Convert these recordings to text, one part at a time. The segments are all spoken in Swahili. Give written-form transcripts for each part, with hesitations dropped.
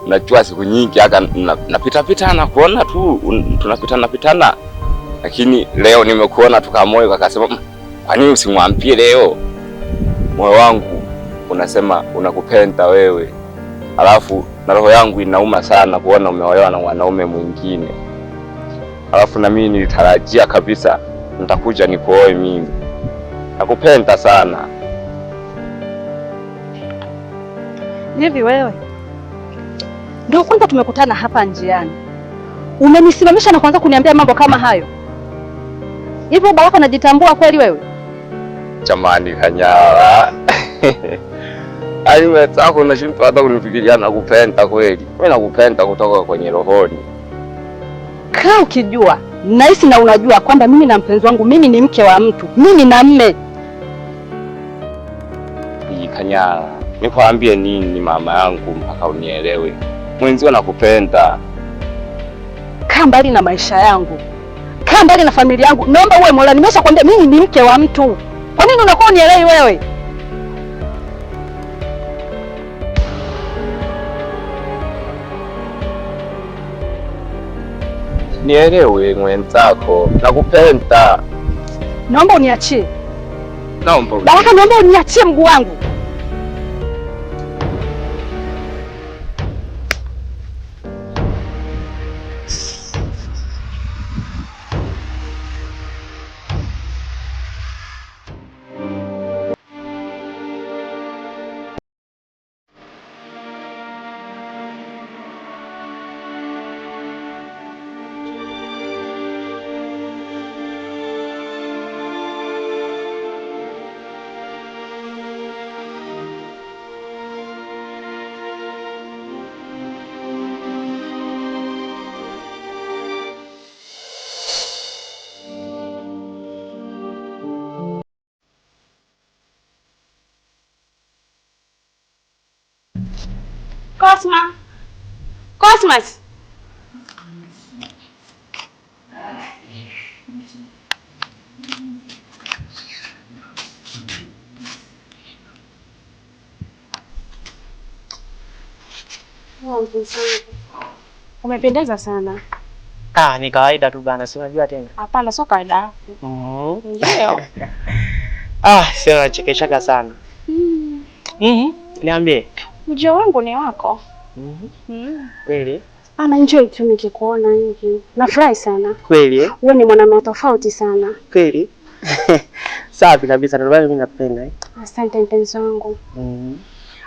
Najua siku nyingi aga napita na kuona tu tunapitana, lakini leo nimekuona tukamoyo akasema kwa nini usimwambie leo? Moyo wangu unasema unakupenda wewe, alafu na roho yangu inauma sana kuona umeolewa na mwanaume mwingine, alafu na mimi nilitarajia kabisa nitakuja nikuoe mimi. Nakupenda sana. Hivi wewe ndio kwanza tumekutana hapa njiani, umenisimamisha na kuanza kuniambia mambo kama hayo? Hivyo Baraka unajitambua kweli wewe? Jamani Kanyara. Ai wewe tako unashindwa hata kunifikiria nakupenda kweli. Mimi nakupenda kutoka kwenye rohoni. Kaa ukijua, nahisi na unajua kwamba mimi na mpenzi wangu, mimi ni mke wa mtu, mimi na mme. Kanyara, nikwambie nini mama yangu mpaka unielewe? Mwenzio nakupenda. Kaa mbali na maisha yangu, kaa mbali na familia yangu. Naomba uwe Mola, nimeshakwambia mimi ni mke wa mtu. Kwa nini unakuwa unielewi wewe? Nielewe mwenzako, nakupenda. Naomba uniachie. Naomba. Baraka, naomba uniachie mguu wangu. Cosmas. Umependeza sana. Ni kawaida tu bana, si unajua tena. Hapana, sio kawaida. Ndio. Sio nachekeshaga sana. Niambie. Mjio wangu ni wako. Kweli? Enjoy tu nikikuona hivi. Nafurahi sana. Kweli? Wewe ni mwanamume tofauti sana. Kweli? Safi kabisa, ndio mimi napenda. Asante mpenzi wangu.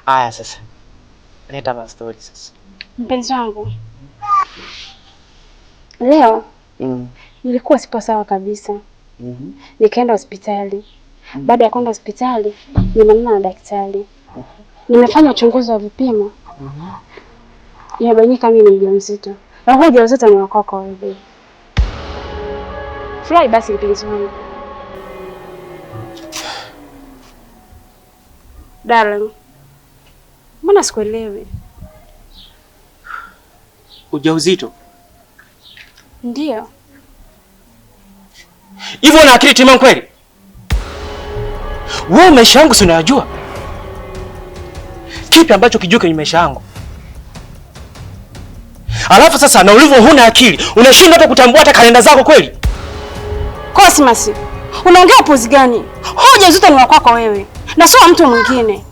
Haya sasa. Leta ma story sasa. Mpenzi wangu. Leo nilikuwa sipo sawa kabisa. Nikaenda hospitali. Baada ya kwenda hospitali, nimeonana na daktari. Nimefanya uchunguzi wa vipimo. Imebainika mimi ni mjamzito. Na huo ujauzito ni wako kwa wewe. Furahi basi mpenzi wangu. Darling. Mbona sikuelewi? Ujauzito? Ndio. Hivyo una akili timamu kweli? Wewe maisha yangu si unayajua? Kipi ambacho kijua kwenye maisha yangu? Alafu sasa na ulivyo huna akili, unashindwa hata kutambua hata kalenda zako kweli? Cosmas, unaongea upuzi gani? Hoja zote ni wako wewe na sio mtu mwingine.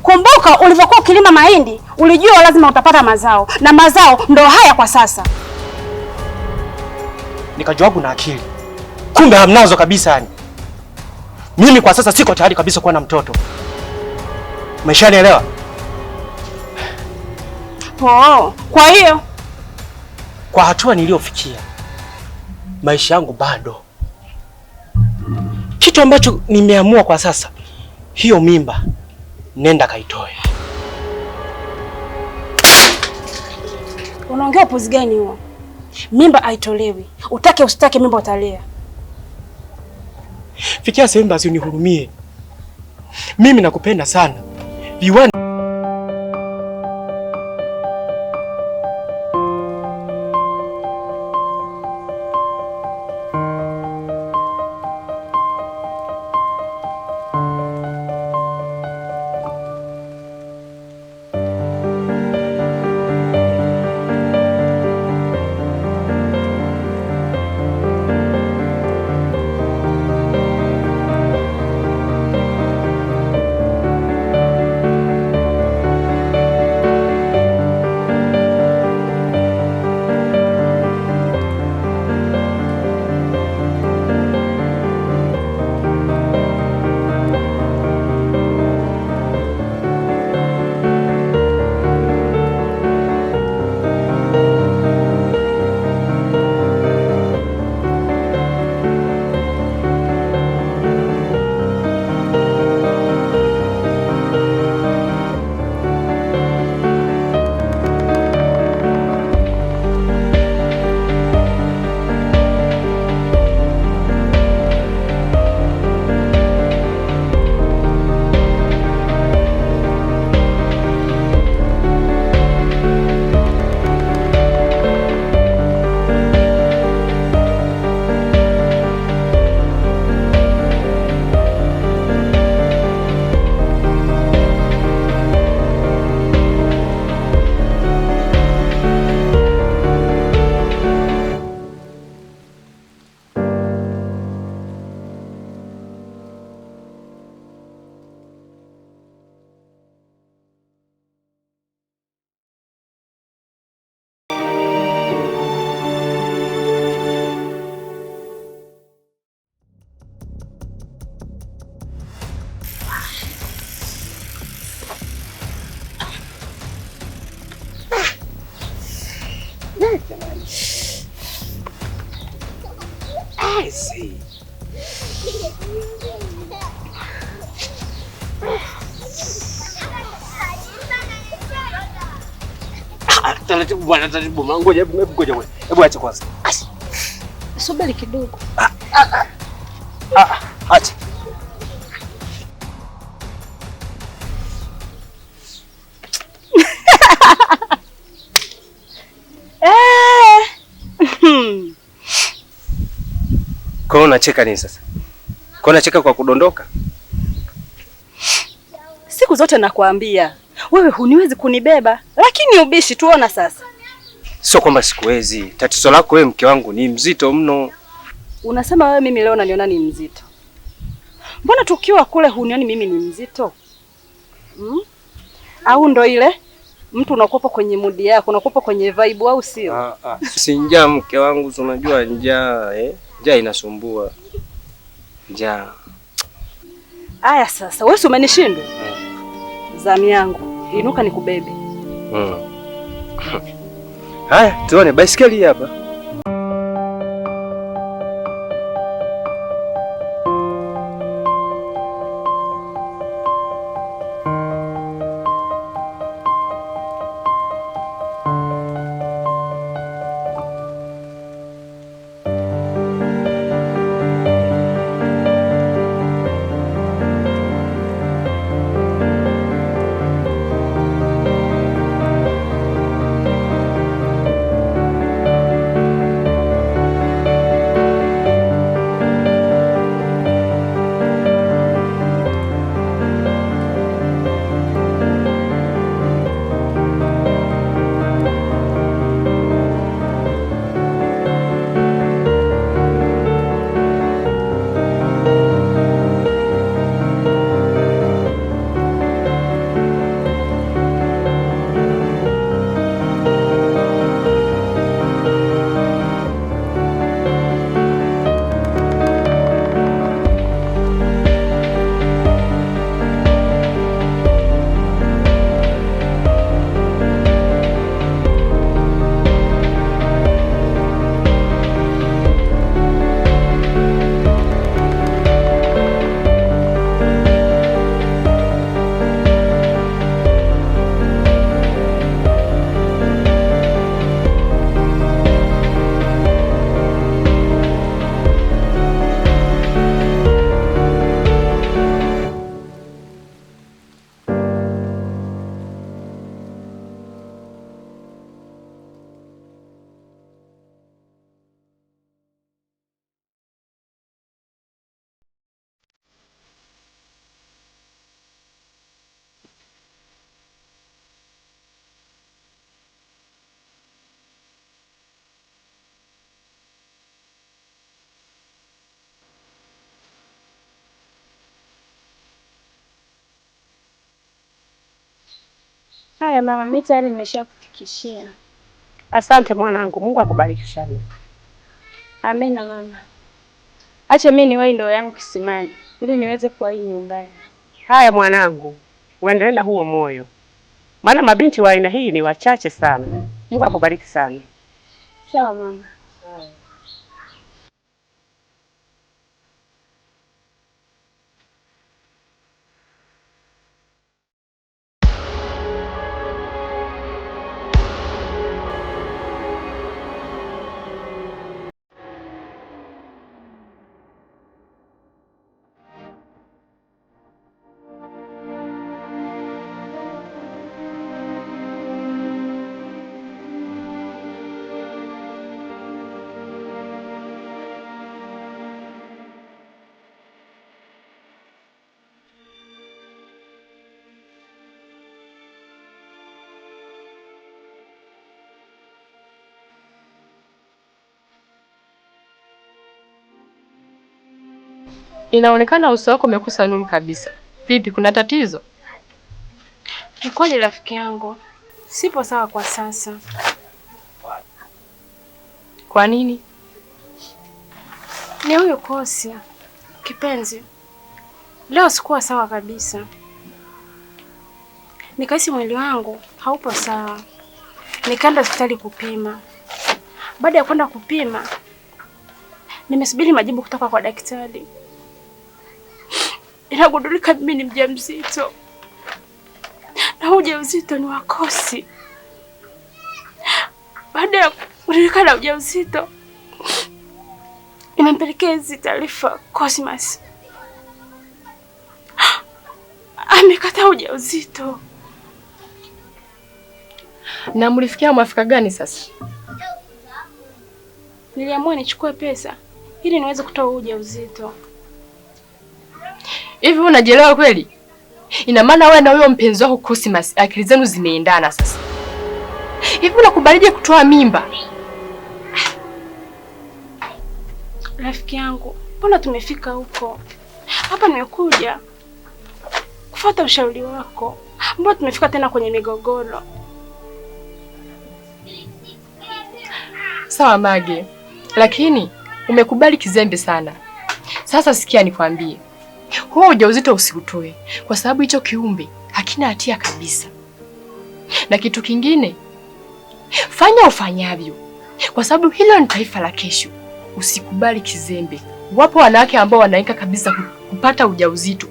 Kumbuka ulivyokuwa ukilima mahindi, ulijua lazima utapata mazao na mazao ndo haya kwa sasa. Nikajua kuna akili. Kumbe hamnazo kabisa yani. Mimi kwa sasa siko tayari kabisa kuwa na mtoto. Umeshanielewa? Kwa hiyo kwa hatua niliyofikia, maisha yangu bado. Kitu ambacho nimeamua kwa sasa, hiyo mimba nenda kaitoe. Unaongea upuzi gani huo? Mimba haitolewi. Utake usitake mimba utalea. Fikia sehemu basi unihurumie. Mimi nakupenda sana. Viwani I see. Taratibu bwana, taratibu. Ngoja, ngoja. Hebu acha kwanza. Subiri kidogo. Acha. Kwa unacheka nini sasa? Kwa unacheka kwa kudondoka? Siku zote nakwambia, wewe huniwezi kunibeba, lakini ubishi tuona sasa. Sio kwamba sikuwezi. Tatizo lako wewe mke wangu ni mzito mno. Unasema wewe mimi leo unaniona ni mzito. Mbona tukiwa kule hunioni mimi ni mzito? Au ndo ile mtu unakopa kwenye mudi yako, unakopa kwenye vibe au sio? Si njaa mke wangu, unajua njaa, Njaa inasumbua. Njaa. Aya sasa, wewe umenishindwa. Zamu yangu. Inuka nikubebe. Haya, tuone baisikeli hapa. Haya mama, mimi tayari nimeshakufikishia. Asante mwanangu, Mungu akubariki sana. Amina mama. Acha mimi niwahi ndoo yangu kisimani ili niweze kuwahi nyumbani. Haya mwanangu, uendelee na huo moyo, maana mabinti wa aina hii ni wachache sana. Mungu akubariki sana. Sawa mama. Inaonekana uso wako umekusa nuru kabisa. Vipi, kuna tatizo? Nikoje rafiki yangu? Sipo sawa kwa sasa. Kwa nini? Ni huyo Kosi. Kipenzi. Leo sikuwa sawa kabisa. Nikahisi mwili wangu haupo sawa. Nikaenda hospitali kupima. Baada ya kwenda kupima, nimesubiri majibu kutoka kwa daktari. Inagundulika mimi ni mjamzito. Na ujauzito ni wa Kosi. Baada ya kugundulika ujauzito, nimempelekea hizi taarifa Cosmas. Amekataa ujauzito. Na mlifikia mwafaka gani sasa? Niliamua nichukue pesa ili niweze kutoa ujauzito. Hivi unajielewa kweli? Ina maana wewe na huyo mpenzi wako Cosmas akili zenu zimeendana sasa. Hivi unakubalije kutoa mimba? Rafiki yangu, mbona tumefika huko? Hapa nimekuja kufuata ushauri wako. Mbona tumefika tena kwenye migogoro? Sawa Mage, lakini umekubali kizembe sana. Sasa sikia nikwambie. huo ujauzito usiutoe, kwa sababu hicho kiumbe hakina hatia kabisa. Na kitu kingine, fanya ufanyavyo, kwa sababu hilo ni taifa la kesho. Usikubali kizembe. Wapo wanawake ambao wanaika kabisa kupata ujauzito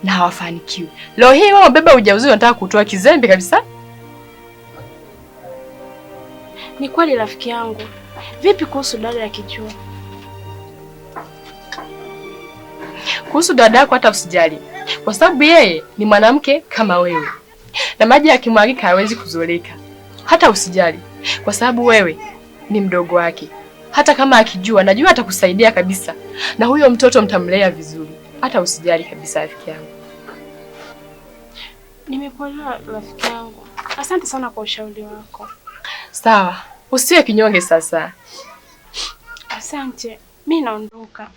na hawafanikiwi. Leo hii wao beba ujauzito wanataka kutoa kizembe kabisa. Ni kweli rafiki yangu. Vipi kuhusu dada ya Kichua? Kuhusu dada yako hata usijali, kwa sababu yeye ni mwanamke kama wewe, na maji yakimwagika hawezi kuzoleka. Hata usijali, kwa sababu wewe ni mdogo wake. Hata kama akijua, najua atakusaidia kabisa, na huyo mtoto mtamlea vizuri. Hata usijali kabisa rafiki yangu. Nimekuelewa rafiki yangu. Asante sana kwa ushauri wako. Sawa, usiwe kinyonge sasa. Asante. Mimi naondoka.